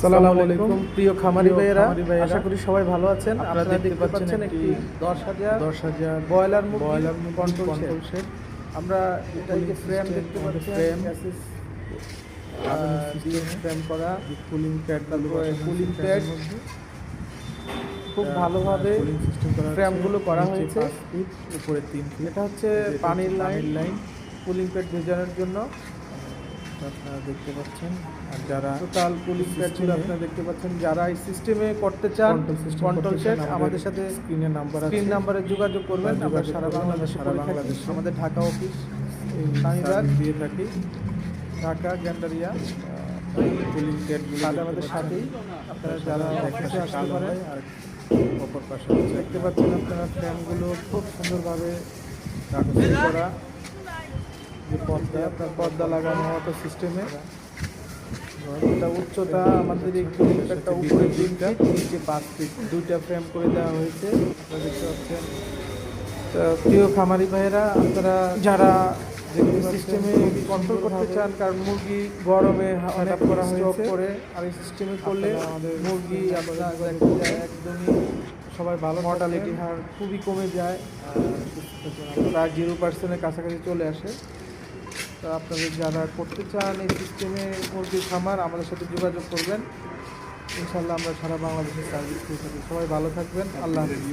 আসসালামু আলাইকুম প্রিয় খামারি ভাইয়েরা, আশা করি সবাই ভালো আছেন। আপনারা দেখতে পাচ্ছেন একটি 10,000 ব্রয়লার মুরগি কন্ট্রোল শেড। আমরা এটা যে ফ্রেম দেখতে পাচ্ছেন, ফ্রেম করা কুলিং প্যাড, খুব ভালোভাবে ফ্রেমগুলো করা হয়েছে। উপরে 3 ফিট, এটা হচ্ছে পানির লাইন কুলিং প্যাড ভেজানোর জন্য আপনারা দেখতে পাচ্ছেন। আর যারা টোটাল কুলিং প্যাডগুলো আপনারা দেখতে পাচ্ছেন, যারা এই সিস্টেমে করতে চান কন্ট্রোল সেট, আমাদের সাথে স্ক্রিন নাম্বারে যোগাযোগ করবেন। আমরা সারা বাংলাদেশে আমাদের ঢাকা অফিস শাহিবাগ দিয়ে থাকি, ঢাকা গ্যান্ডারিয়া। কুলিং প্যাডগুলো আমাদের সাথেই আপনারা যারা দেখতে আসতে পারেন। আর অপর পাশে দেখতে পাচ্ছেন আপনারা ফ্রেমগুলো খুব সুন্দরভাবে করা, যে পর্দা লাগানো হতো সিস্টেমে। এটা উচ্চতা আমাদের এই কুলিং প্যাডটা উপরে 3 ফিট, নিচে 5 ফিট, 2টা ফ্রেম করে দেওয়া হয়েছে। আপনারা দেখতে পাচ্ছেন। তো প্রিয় খামারি ভাইয়েরা, আপনারা যারা সিস্টেমে কন্ট্রোল করতে চান, কারণ মুরগি গরমে অনেক করা হয়েছে করে, আর এই সিস্টেমে করলে মুরগি আপনারা একদমই সবাই ভালো, মর্টালিটি হার খুবই কমে যায়, প্রায় 0%-এর কাছাকাছি চলে আসে। তো আপনাদের যারা করতে চান এই সিস্টেমে মুরগির খামার, আমাদের সাথে যোগাযোগ করবেন। ইনশাল্লাহ আমরা সারা বাংলাদেশে সার্ভিস দিয়ে থাকি। সবাই ভালো থাকবেন। আল্লাহ হাফেজ।